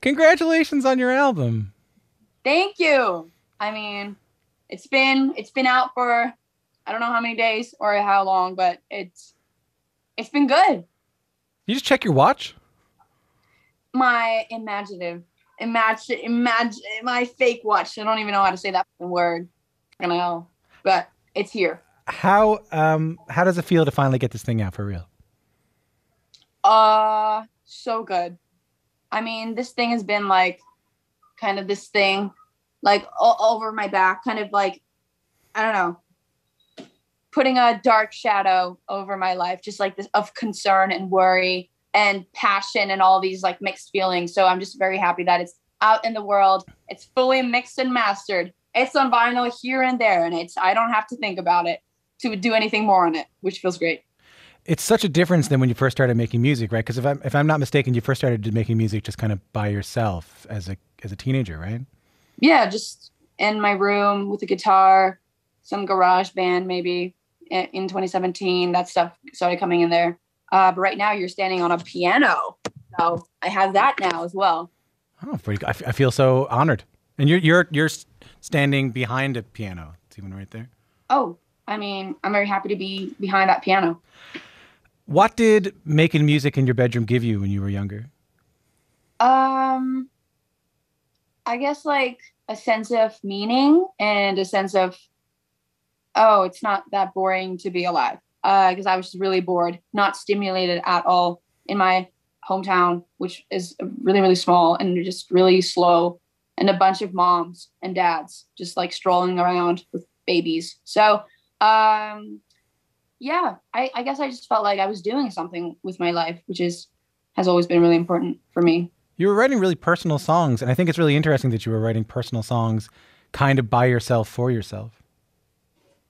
Congratulations on your album. Thank you. I mean, it's been out for I don't know how many days or how long, but it's been good. You just check your watch? My imagine my fake watch. I don't even know how to say that word. I don't know, but it's here. How does it feel to finally get this thing out for real? So good. I mean, this thing has been like kind of this thing, like over my back, kind of like I don't know, putting a dark shadow over my life, just like this of concern and worry and passion and all these like mixed feelings. So I'm just very happy that it's out in the world. It's fully mixed and mastered. It's on vinyl here and there, and I don't have to think about it to do anything more on it, which feels great. It's such a difference than when you first started making music, right? Because if I'm not mistaken, you first started making music just kind of by yourself as a teenager, right? Yeah, just in my room with a guitar, some garage band maybe in 2017. That stuff started coming in there. But right now you're standing on a piano. So I have that now as well. Oh, pretty, I feel so honored. And you're standing behind a piano. It's even right there. Oh, I mean, I'm very happy to be behind that piano. What did making music in your bedroom give you when you were younger? Um, I guess like a sense of meaning and a sense of, oh, it's not that boring to be alive. Because I was just really bored, not stimulated at all in my hometown, which is really, really small and just really slow, and a bunch of moms and dads just like strolling around with babies. So, yeah, I guess I just felt like I was doing something with my life, which has always been really important for me. You were writing really personal songs, and I think it's really interesting that you were writing personal songs kind of by yourself for yourself.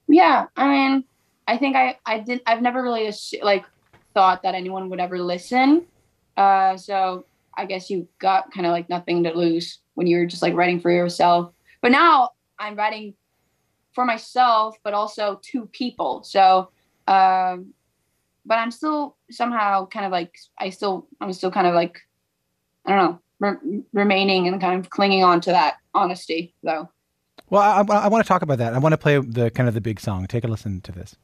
Yeah, I mean, I think I've never really like thought that anyone would ever listen. So I guess you got kind of like nothing to lose when you're just like writing for yourself. But now I'm writing for myself, but also to people. So, but I'm still somehow kind of like, I'm still kind of like, I don't know, remaining and kind of clinging on to that honesty though. Well, I want to talk about that. I want to play the kind of the big song. Take a listen to this.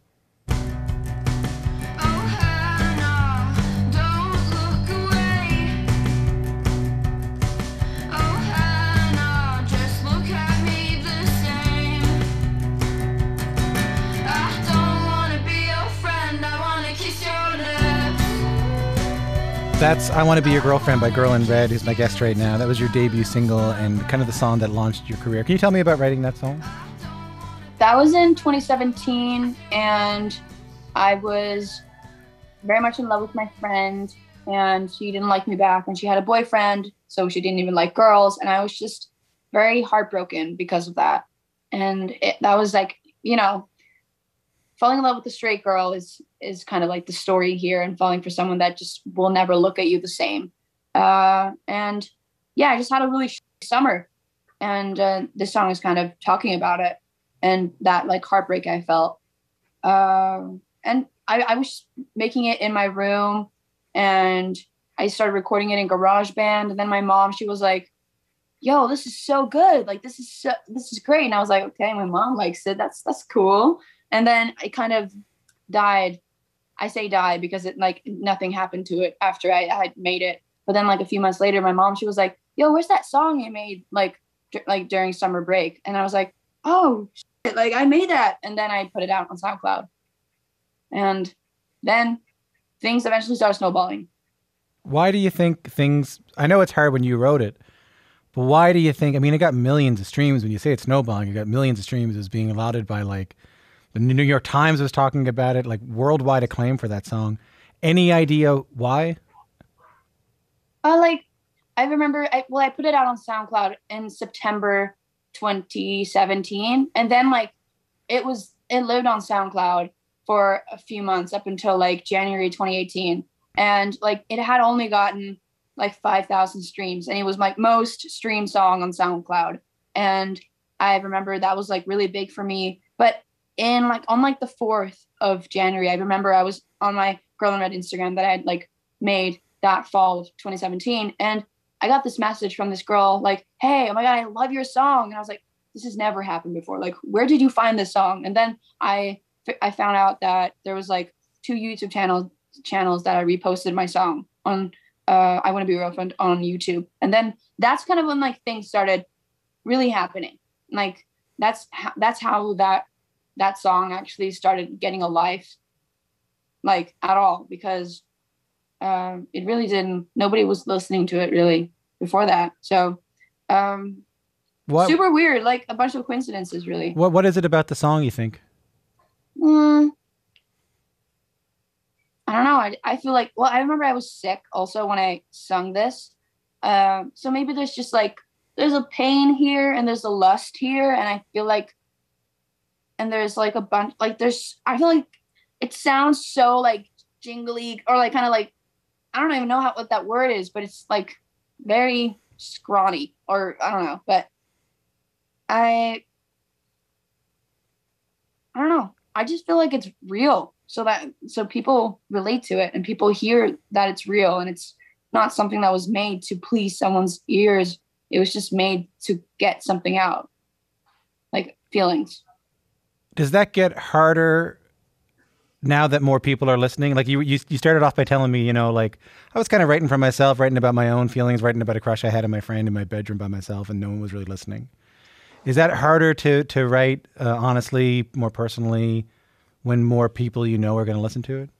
That's I Want to Be Your Girlfriend by Girl in Red, who's my guest right now. That was your debut single and kind of the song that launched your career. Can you tell me about writing that song? That was in 2017, and I was very much in love with my friend, and she didn't like me back, and she had a boyfriend, so she didn't even like girls, and I was just very heartbroken because of that. And that was like, falling in love with a straight girl is kind of like the story here, and falling for someone that just will never look at you the same. And yeah, I just had a really summer, and this song is kind of talking about it and that like heartbreak I felt. And I was making it in my room, and I started recording it in GarageBand. And then my mom, she was like, "Yo, this is so good! Like this is great." And I was like, "Okay, my mom likes it. That's cool." And then it kind of died. I say died because it like nothing happened to it after I had made it. But then like a few months later, my mom, she was like, "Yo, where's that song you made like during summer break?" And I was like, "Oh, shit, like I made that." And then I put it out on SoundCloud. And then things eventually started snowballing. Why do you think things? I know it's hard when you wrote it, but why do you think? I mean, it got millions of streams. When you say it's snowballing, it got millions of streams. It was being lauded by like the New York Times was talking about it, like worldwide acclaim for that song. Any idea why? Like I remember, I put it out on SoundCloud in September 2017, and then like it lived on SoundCloud for a few months up until like January 2018, and like it had only gotten like 5,000 streams, and it was my most streamed song on SoundCloud. And I remember that was like really big for me. But in like on like the 4th of January, I remember I was on my Girl in Red Instagram that I had like made that fall of 2017, and I got this message from this girl like, hey, oh my God, I love your song. And I was like, this has never happened before. Like, where did you find this song? And then I found out that there was like 2 YouTube channels that I reposted my song on I Want to Be Your Girlfriend on YouTube. And then that's kind of when like things started really happening. Like that's how that song actually started getting a life, like at all, because it really didn't, nobody was listening to it really before that. So super weird, like a bunch of coincidences really. What is it about the song you think? I don't know. I feel like, well, I remember I was sick also when I sung this. So maybe there's just like, there's a pain here and there's a lust here. And I feel like, and there's like a bunch, like I feel like it sounds so like jingly or like kind of like, I don't even know what that word is, but it's like very scrawny or I don't know, but I don't know. I just feel like it's real. So people relate to it and people hear that it's real and it's not something that was made to please someone's ears. It was just made to get something out, like feelings. Does that get harder now that more people are listening? Like you started off by telling me, like I was kind of writing for myself, writing about my own feelings, writing about a crush I had on my friend in my bedroom by myself and no one was really listening. Is that harder to write honestly, more personally, when more people are going to listen to it?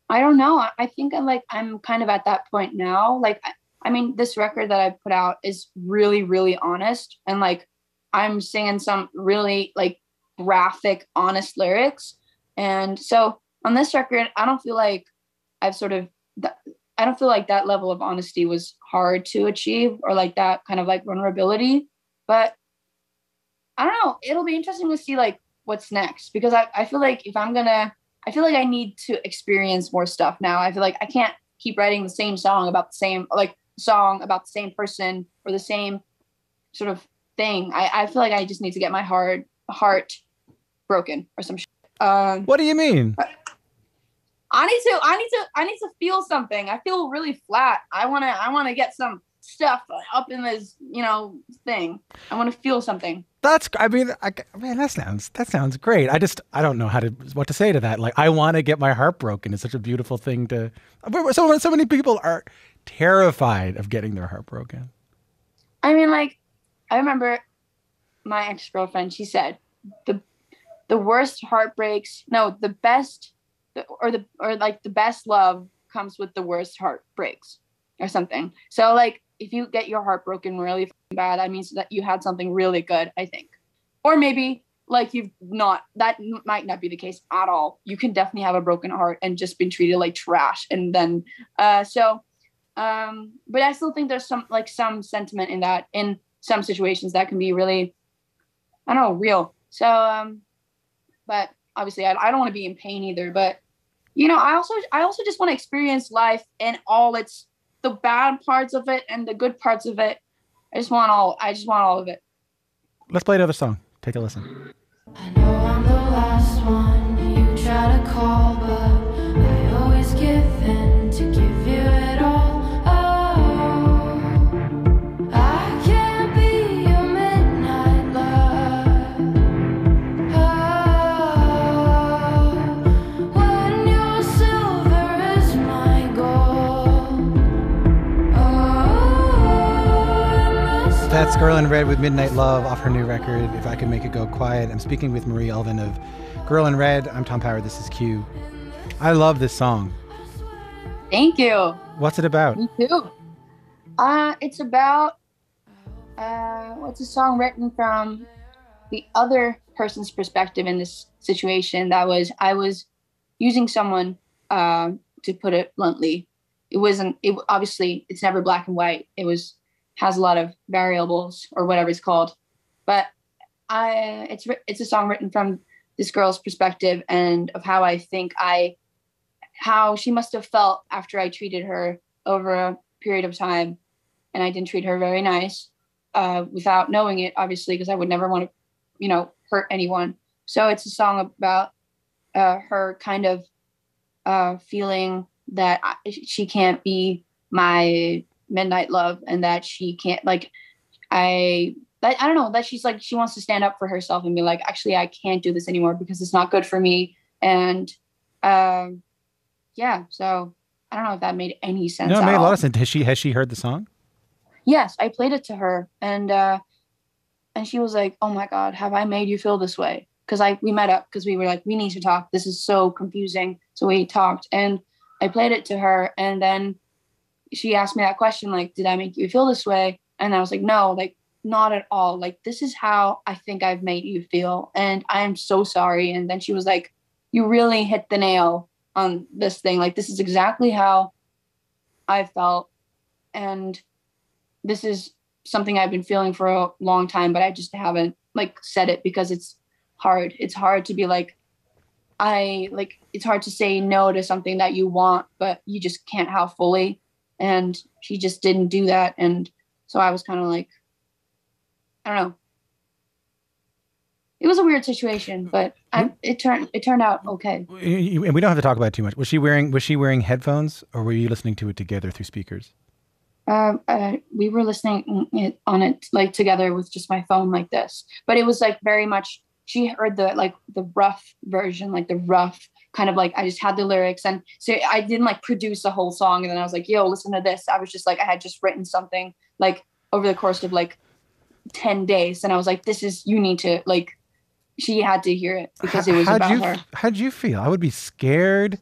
I don't know. I think I'm kind of at that point now. Like, I mean, this record that I put out is really, really honest. And like, I'm singing some really like graphic, honest lyrics. And so on this record, I don't feel like I don't feel like that level of honesty was hard to achieve or like that kind of like vulnerability. But I don't know. It'll be interesting to see like what's next because I feel like I feel like I need to experience more stuff now. I feel like I can't keep writing the same song about the same person or the same sort of thing. I feel like I just need to get my heart broken or some shit. What do you mean? I need to feel something. I feel really flat. I want to get some stuff up in this, thing. I want to feel something. That sounds great. I don't know what to say to that. Like, I want to get my heart broken. It's such a beautiful thing to, so many people are terrified of getting their heart broken. I mean, like, I remember my ex-girlfriend, she said the worst heartbreaks, no, the best, or the best love comes with the worst heartbreaks or something. So like, if you get your heart broken really bad, that means that you had something really good, I think. Or maybe like that might not be the case at all. You can definitely have a broken heart and just been treated like trash. And then, but I still think there's some sentiment in that, in some situations that can be really, I don't know, real. So, but obviously I don't want to be in pain either, but I also just want to experience life and all its, the bad parts of it and the good parts of it. I just want all of it. Let's play another song. Take a listen. I know I'm the last one you try to call, but I always give in to give you it all. Oh, I can't be your midnight love. Oh, when your silver is my gold. That's Girl in Red with Midnight Love off her new record, If I Could Make It Go Quiet. I'm speaking with Marie Elvin of Girl in Red. I'm Tom Power. This is Q. I love this song. Thank you. What's it about? Me too. It's about, it's a song written from the other person's perspective in this situation. I was using someone, to put it bluntly. Obviously it's never black and white. Has a lot of variables or whatever it's called, but it's a song written from this girl's perspective and of how I think how she must have felt after I treated her over a period of time, and I didn't treat her very nice, without knowing it, obviously, because I would never want to, hurt anyone. So it's a song about her kind of feeling she can't be my midnight love, and that she can't like, I don't know, that she's like, she wants to stand up for herself and be like, actually, I can't do this anymore because it's not good for me. And yeah, so I don't know if that made any sense. No, it at made a all. lot of sense. Has she heard the song? Yes, I played it to her, and she was like, "Oh my God, have I made you feel this way?" Because we met up because we were like, we need to talk. This is so confusing. So we talked, and I played it to her, and then she asked me that question, like, "Did I make you feel this way?" And I was like, "No, like not at all. Like this is how I think I've made you feel, and I am so sorry." And then she was like, "You really hit the nail on this thing. Like this is exactly how I felt, and this is something I've been feeling for a long time, but I just haven't like said it because it's hard. It's hard to be like, it's hard to say no to something that you want, but you just can't have fully." And she just didn't do that. And so I was kind of like, I don't know. It was a weird situation, but it turned out okay. And we don't have to talk about it too much. Was she wearing headphones, or were you listening to it together through speakers? We were listening on it like together with just my phone like this, but it was like very much, she heard the rough version, like the rough kind of like, I just had the lyrics, and so I didn't like produce a whole song and then I was like, yo, listen to this. I was just like, I had just written something like over the course of like 10 days, and I was like, you need to like, she had to hear it because it was about her. How'd you feel? I would be scared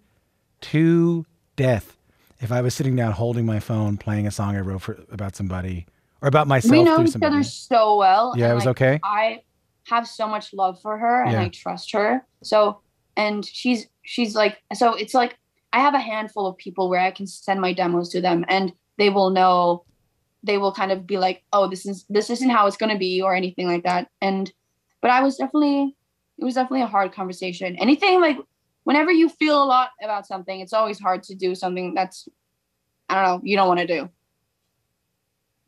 to death if I was sitting down holding my phone playing a song I wrote about somebody or about myself. We know through each somebody. other so well. Yeah, and, it was okay. I have so much love for her, and I trust her. So, and she's like, so it's like I have a handful of people where I can send my demos to them, and they will know, they will kind of be like, oh, this isn't how it's going to be or anything like that. But it was definitely a hard conversation. Anything like, whenever you feel a lot about something, it's always hard to do something that's, I don't know, you don't want to do.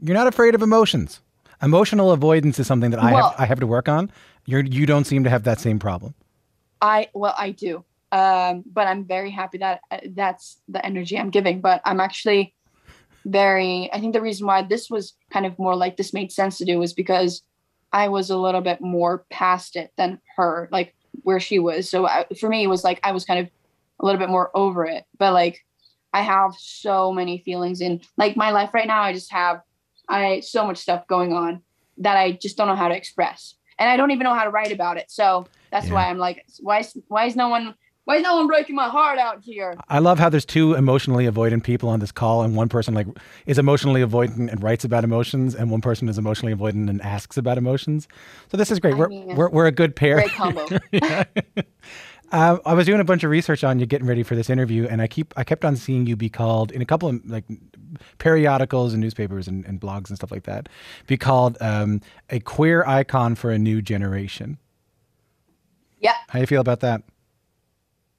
You're not afraid of emotions. Emotional avoidance is something that I have to work on. You don't seem to have that same problem. I do. But I'm very happy that that's the energy I'm giving. But I'm actually I think the reason why this was kind of more like this made sense to do was because I was a little bit more past it than her, like where she was. So for me, it was like I was kind of a little bit more over it. But like I have so many feelings in like my life right now. So much stuff going on that I just don't know how to express, and I don't even know how to write about it. So that's why I'm like, why is no one breaking my heart out here? I love how there's two emotionally avoidant people on this call, and one person like is emotionally avoidant and writes about emotions, and one person is emotionally avoidant and asks about emotions. So this is great. We're a good pair. Great combo. I was doing a bunch of research on you getting ready for this interview, and I kept on seeing you be called in a couple of like periodicals and newspapers and blogs and stuff like that, be called a queer icon for a new generation. Yeah. How do you feel about that?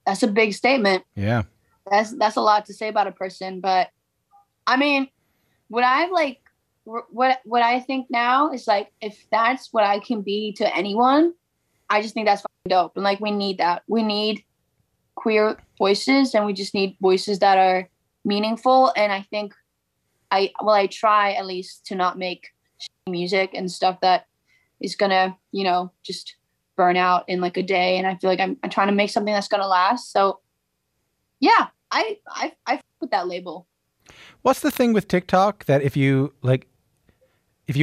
That's a big statement. Yeah. That's a lot to say about a person, but I mean, what I think now is like, if that's what I can be to anyone, I just think that's fucking dope. And like, we need that. We need queer voices, and we just need voices that are meaningful. And I think I try at least to not make music and stuff that is gonna, just burn out in like a day. And I feel like I'm trying to make something that's gonna last. So yeah, I put that label. What's the thing with TikTok that if you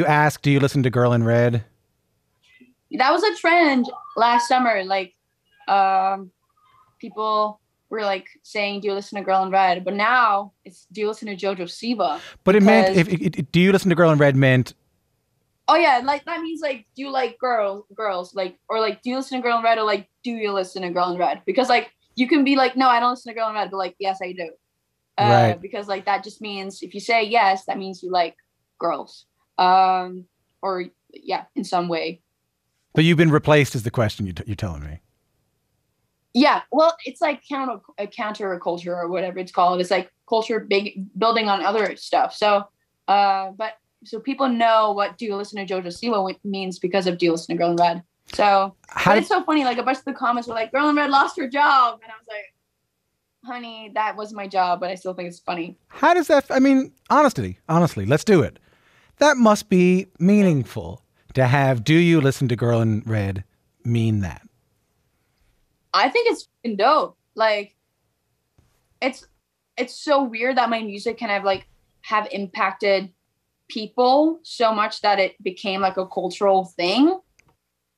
ask, do you listen to Girl in Red? That was a trend last summer. Like, people were like saying, do you listen to Girl in Red? But now it's, do you listen to Jojo Siva? But it meant, do you listen to Girl in Red meant, oh yeah, like that means like, do you like girls, like, or like, do you listen to Girl in Red, or like, do you listen to Girl in Red? Because like, you can be like, no, I don't listen to Girl in Red, but like, yes, I do. Right. Because like, that just means if you say yes, that means you like girls. Or yeah, in some way. But you've been replaced is the question you're telling me. Yeah, well, it's like counter culture or whatever it's called. It's like culture building on other stuff. So, so people know what do you listen to Jojo Siwa means because of do you listen to Girl in Red. So, it's so funny. Like a bunch of the comments were like, Girl in Red lost her job. And I was honey, that was my job, but I still think it's funny. How does that, I mean, honestly, let's do it. That must be meaningful to have "Do You Listen to Girl in Red" mean that. I think it's fucking dope. Like, it's so weird that my music can have impacted people so much that it became like a cultural thing.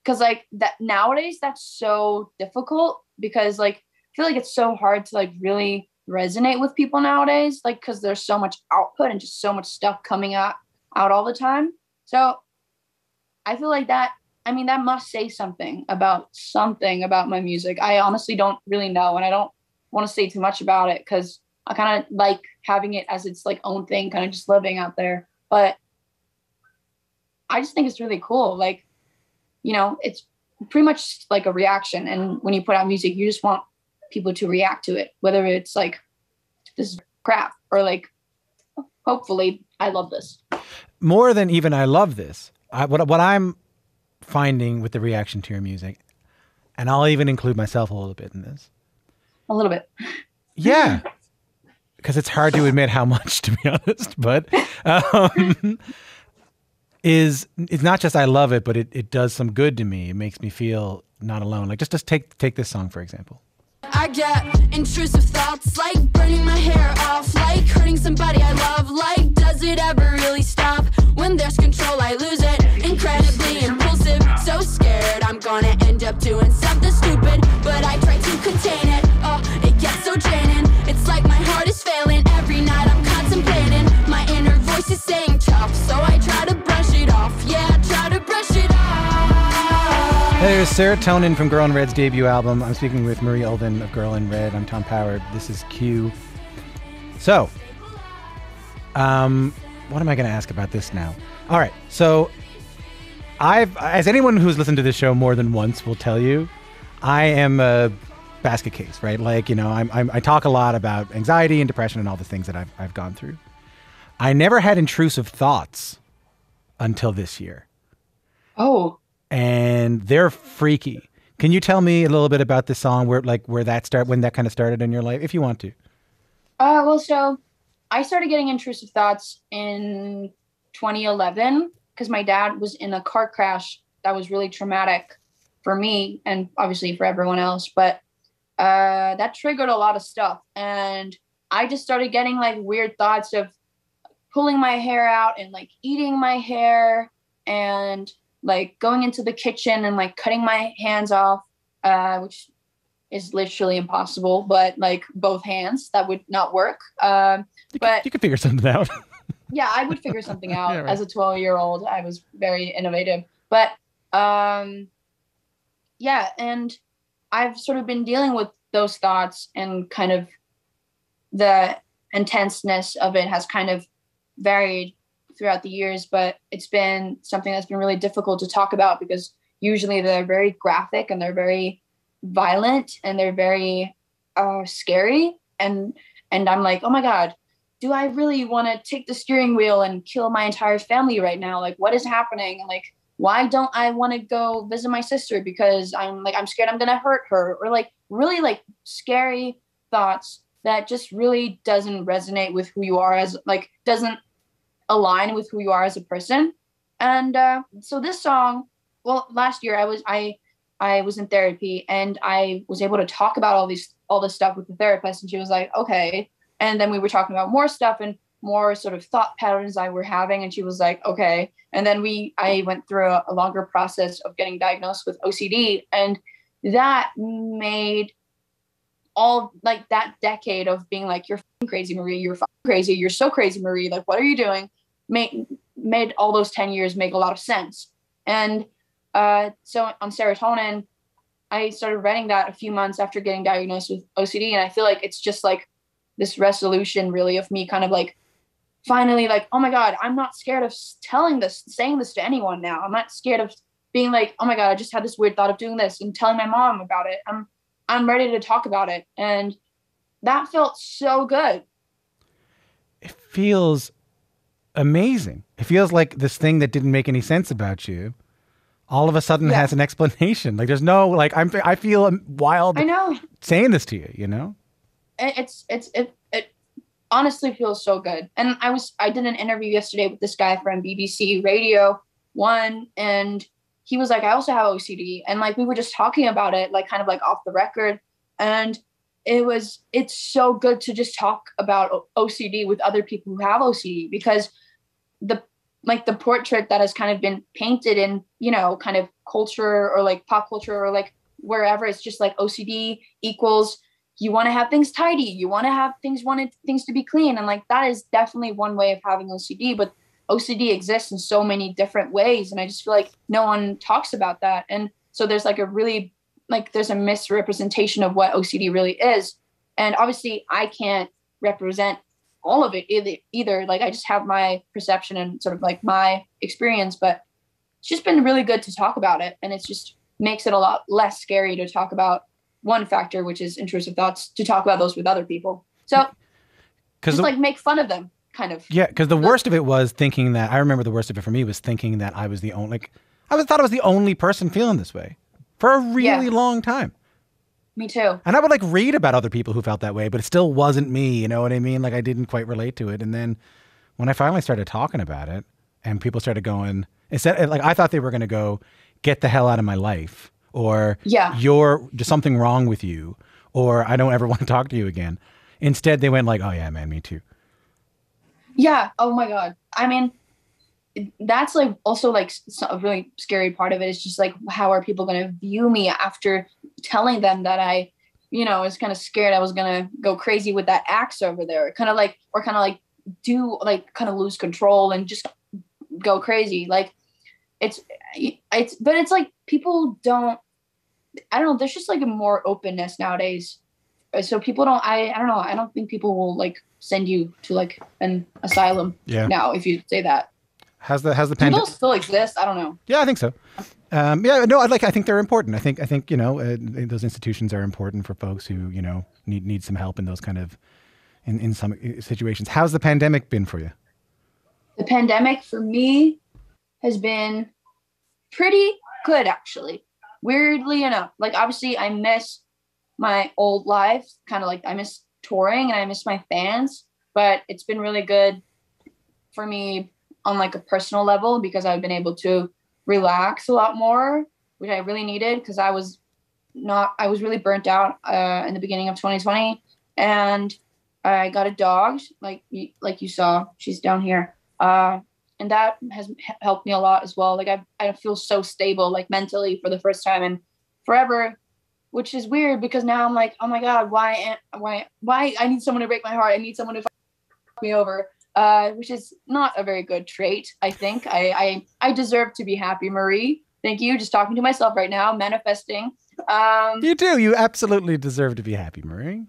Cause like that nowadays, that's so difficult because like, I feel like it's so hard to like really resonate with people nowadays. Like, cause there's so much output and just so much stuff coming out all the time. So I feel like that must say something about my music. I honestly don't really know. And I don't want to say too much about it because I kind of like having it as its like own thing, kind of just living out there. But I just think it's really cool. Like, you know, it's pretty much like a reaction. And when you put out music, you just want people to react to it, whether it's like, this is crap or like, hopefully I love this. More than even I love this. What I'm finding with the reaction to your music, and I'll even include myself a little bit in this. A little bit. Yeah. Because it's hard to admit how much, to be honest. But it's not just I love it, but it does some good to me. It makes me feel not alone. Like just take this song, for example. I get intrusive thoughts like burning my hair off, like hurting somebody I love, like does it ever really stop? When there's control I lose it, incredibly impulsive, so scared I'm gonna end up doing something stupid, but I try to contain it, oh it gets so draining, it's like my heart is failing, every night I'm contemplating, my inner voice is saying tough, so I try to brush it off, yeah, try to brush it off. There's Serotonin from Girl in Red's debut album. I'm speaking with Marie Ulven of Girl in Red. I'm Tom Power. This is Q. So, what am I going to ask about this now? All right. So, as anyone who's listened to this show more than once will tell you, I am a basket case, right? Like, you know, I talk a lot about anxiety and depression and all the things that I've gone through. I never had intrusive thoughts until this year. Oh. And they're freaky. Can you tell me a little bit about this song, when that kind of started in your life, if you want to? Well, so I started getting intrusive thoughts in 2011 because my dad was in a car crash that was really traumatic for me and obviously for everyone else. But that triggered a lot of stuff, and I just started getting like weird thoughts of pulling my hair out and like eating my hair and like going into the kitchen and like cutting my hands off, which is literally impossible, but like both hands, that would not work. But you could figure something out. Yeah, I would figure something out. Yeah, right. As a 12-year-old, I was very innovative, but yeah. And I've sort of been dealing with those thoughts, and kind of the intenseness of it has kind of varied throughout the years, but it's been something that's been really difficult to talk about because usually they're very graphic and they're very violent and they're very scary. And I'm like, oh my God, do I really want to take the steering wheel and kill my entire family right now? Like, what is happening? And like, why don't I want to go visit my sister because I'm scared I'm going to hurt her, or like really like scary thoughts that just really doesn't resonate with who you are doesn't align with who you are as a person. And so this song, well, last year I was in therapy, and I was able to talk about all this stuff with the therapist, and she was like, okay. And then we were talking about more stuff and more sort of thought patterns I were having, and she was like, okay. And then I went through a longer process of getting diagnosed with OCD, and that made all like that decade of being like, you're crazy, Marie, you're crazy, you're so crazy, Marie, like what are you doing, made all those 10 years make a lot of sense. And so on Serotonin, I started writing that a few months after getting diagnosed with OCD, and I feel like it's just like this resolution really of me kind of like finally like, oh my God, I'm not scared of saying this to anyone now. I'm not scared of being like, oh my God, I just had this weird thought of doing this and telling my mom about it. I'm ready to talk about it. And that felt so good. It feels amazing. It feels like this thing that didn't make any sense about you all of a sudden has an explanation. Like there's no, like I feel wild I know. saying this to you, you know? it honestly feels so good. And I did an interview yesterday with this guy from BBC Radio 1, and he was like, I also have OCD. And like we were just talking about it, like kind of like off the record. And it's so good to just talk about OCD with other people who have OCD, because the portrait that has kind of been painted in, you know, kind of culture or like pop culture or like wherever, it's just like OCD equals you want to have things tidy, you want to have things to be clean. And like that is definitely one way of having OCD, but OCD exists in so many different ways. And I just feel like no one talks about that. And so there's like there's a misrepresentation of what OCD really is. And obviously I can't represent all of it either. Like I just have my perception and sort of like my experience, but it's just been really good to talk about it. And it's just makes it a lot less scary to talk about one factor, which is intrusive thoughts, to talk about those with other people. So just like make fun of them kind of. Yeah. Cause the worst of it was thinking that, I remember the worst of it for me was thinking that I was the only, thought I was the only person feeling this way for a really long time. Me too. And I would like read about other people who felt that way, but it still wasn't me. You know what I mean? Like I didn't quite relate to it. And then when I finally started talking about it and people started going, instead, like I thought they were going to go, get the hell out of my life, or you're just something wrong with you, or I don't ever want to talk to you again. Instead, they went like, oh yeah, man, me too. Yeah. Oh my God. I mean, that's like also like a really scary part of it is just like, how are people going to view me after telling them that I, you know, was kind of scared I was going to go crazy with that axe over there, kind of like lose control and just go crazy. Like but it's like people don't, I don't know. There's just like a more openness nowadays. So people don't, I don't know. I don't think people will like send you to like an asylum now if you say that. Has the pandemic still exist? I don't know. Yeah, I think so. I think they're important. I think you know those institutions are important for folks who, you know, need some help in those kind of in some situations. How's the pandemic been for you? The pandemic for me has been pretty good, actually. Weirdly enough, like obviously I miss my old life, kind of like I miss touring and I miss my fans, but it's been really good for me on like a personal level because I've been able to relax a lot more, which I really needed because I was really burnt out in the beginning of 2020, and I got a dog, like you saw, she's down here, and that has helped me a lot as well. Like I feel so stable, like mentally for the first time in forever, which is weird because now I'm like, oh my God, why I need someone to break my heart. I need someone to fuck me over, which is not a very good trait. I think I deserve to be happy, Marie. Thank you. Just talking to myself right now, manifesting. You do. You absolutely deserve to be happy, Marie.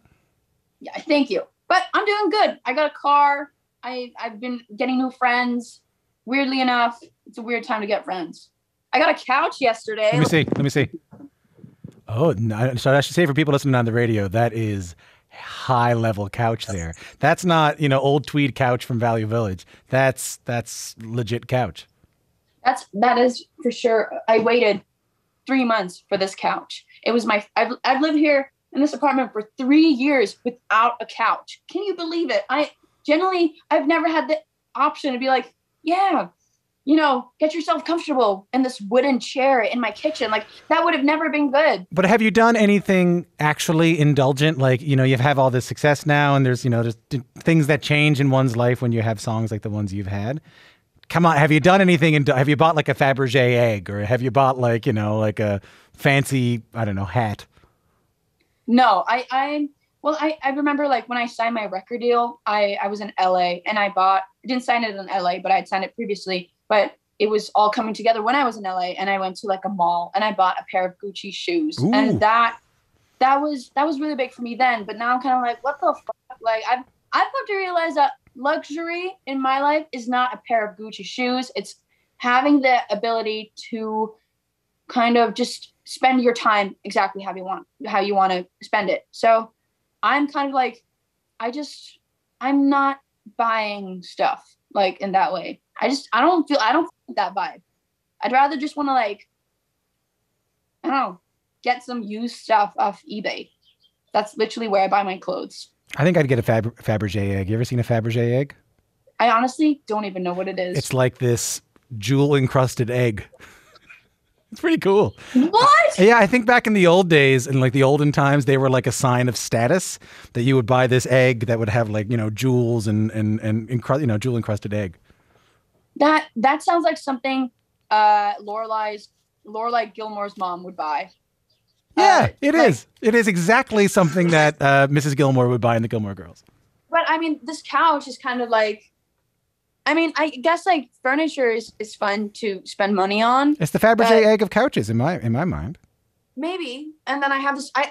Yeah, thank you. But I'm doing good. I got a car. I've been getting new friends. Weirdly enough, it's a weird time to get friends. I got a couch yesterday. Let me see. Oh, no, so I should say for people listening on the radio, that is high level couch there. That's not, you know, old tweed couch from Value Village. That's legit couch. That is for sure. I waited 3 months for this couch. It was I've lived here in this apartment for 3 years without a couch. Can you believe it? I've never had the option to be like, yeah, you know, get yourself comfortable in this wooden chair in my kitchen. Like that would have never been good. But have you done anything actually indulgent? Like, you know, you have all this success now and there's, you know, there's things that change in one's life when you have songs like the ones you've had. Come on. Have you done anything? Have you bought like a Fabergé egg, or have you bought like, you know, like a fancy, I don't know, hat? No, I remember like when I signed my record deal, I was in LA and I didn't sign it in LA, but I had signed it previously, but it was all coming together when I was in LA, and I went to like a mall and I bought a pair of Gucci shoes. Ooh. And that was really big for me then. But now I'm kind of like, what the fuck? Like I've come to realize that luxury in my life is not a pair of Gucci shoes. It's having the ability to kind of just spend your time exactly how you want to spend it. So I'm kind of like, I'm not buying stuff like in that way. I don't feel that vibe. I'd rather just want to like, I don't know, get some used stuff off eBay. That's literally where I buy my clothes. I think I'd get a Fabergé egg. You ever seen a Fabergé egg? I honestly don't even know what it is. It's like this jewel encrusted egg. It's pretty cool. What? Yeah, I think back in the old days, in like the olden times, they were like a sign of status that you would buy this egg that would have like, jewels and jewel encrusted egg. That sounds like something Lorelai Gilmore's mom would buy. Yeah, it is. It is exactly something that Mrs. Gilmore would buy in the Gilmore Girls. But I mean, this couch is kind of like, I mean, I guess like furniture is fun to spend money on. It's the Fabergé egg of couches in my mind. Maybe. And then I have this. I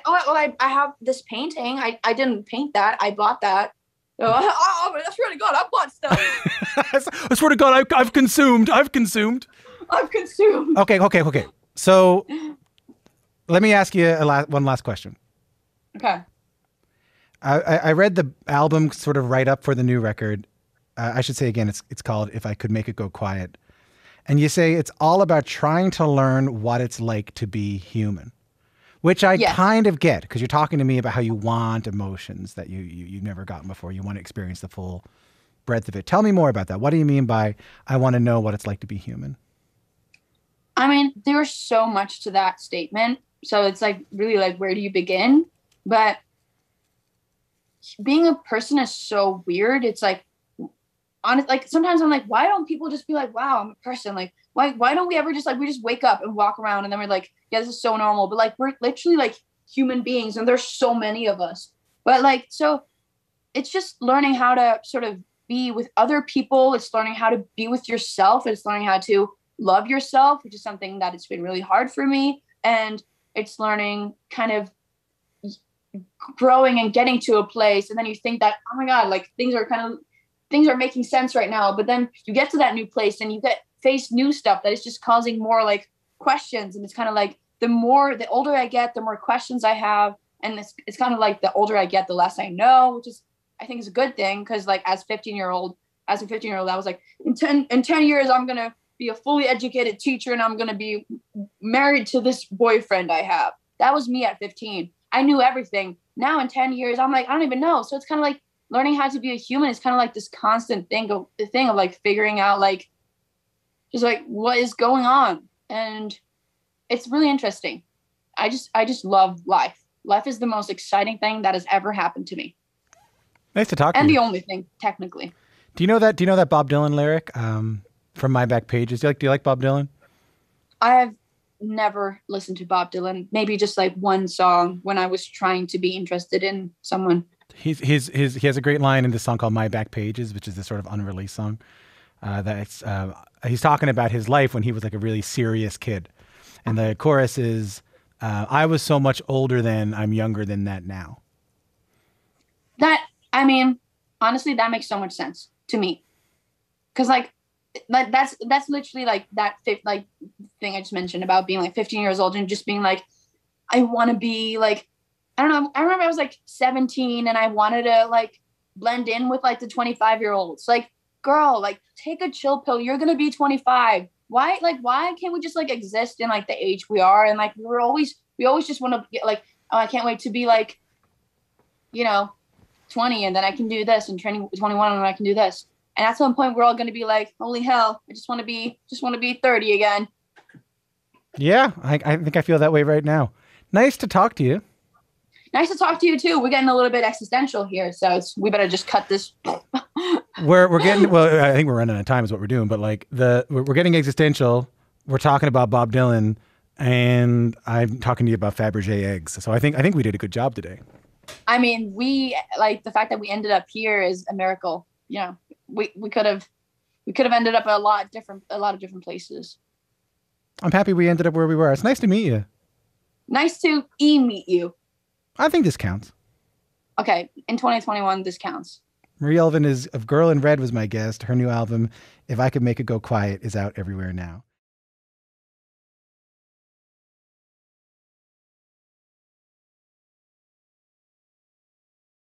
have this painting. I didn't paint that. I bought that. So, I swear to God, I bought stuff. I swear to God, I've consumed. I've consumed. Okay. So let me ask you one last question. Okay. I read the album sort of right up for the new record. I should say again, it's called If I Could Make It Go Quiet. And you say it's all about trying to learn what it's like to be human, which I kind of get, because you're talking to me about how you want emotions that you've never gotten before. You want to experience the full breadth of it. Tell me more about that. What do you mean by I want to know what it's like to be human? I mean, there's so much to that statement. So it's like really like, where do you begin? But being a person is so weird. It's like, like sometimes I'm like, why don't people just be like, wow, I'm a person? Like, why don't we ever just like, we just wake up and walk around and then we're like, yeah, this is so normal. But like, we're literally like human beings and there's so many of us. But like, so it's just learning how to sort of be with other people. It's learning how to be with yourself. It's learning how to love yourself, which is something that it's been really hard for me. And it's learning kind of growing and getting to a place. And then you think that, oh my God, like things are making sense right now. But then you get to that new place and you face new stuff that is just causing more like questions. And it's kind of like the older I get, the more questions I have. And it's kind of like the older I get, the less I know, which is, I think is a good thing. Cause like as a 15-year-old, I was like, in 10 years, I'm going to be a fully educated teacher and I'm going to be married to this boyfriend I have. That was me at 15. I knew everything. Now in 10 years, I'm like, I don't even know. So it's kind of like learning how to be a human is kind of like this constant thing of like figuring out like, just like what is going on. And it's really interesting. I just love life. Life is the most exciting thing that has ever happened to me. Nice to talk to you. And the only thing, technically. Do you know that Bob Dylan lyric from My Back Pages? Do you like Bob Dylan? I have never listened to Bob Dylan. Maybe just like one song when I was trying to be interested in someone. He has a great line in this song called My Back Pages, which is this sort of unreleased song. He's talking about his life when he was like a really serious kid. And the chorus is, I was so much older then, I'm younger than that now. I mean, honestly, that makes so much sense to me. Cause like that's literally like that thing I just mentioned about being like 15 years old and just being like, I want to be like, I don't know. I remember I was like 17 and I wanted to like blend in with like the 25-year-olds. Like, girl, like take a chill pill. You're going to be 25. Why can't we just like exist in like the age we are? And like, we always just want to get like, oh, I can't wait to be like, 20 and then I can do this, and 21 and I can do this. And at some point we're all going to be like, holy hell, I just want to be 30 again. Yeah. I think I feel that way right now. Nice to talk to you. Nice to talk to you too. We're getting a little bit existential here, so we better just cut this. We're getting, well, I think we're running out of time is what we're doing, but like we're getting existential. We're talking about Bob Dylan, and I'm talking to you about Fabergé eggs. So I think we did a good job today. I mean, we like the fact that we ended up here is a miracle. We could have ended up a lot of different places. I'm happy we ended up where we were. It's nice to meet you. Nice to meet you. I think this counts. Okay, in 2021, this counts. Marie Elvin of Girl in Red was my guest. Her new album, If I Could Make It Go Quiet, is out everywhere now.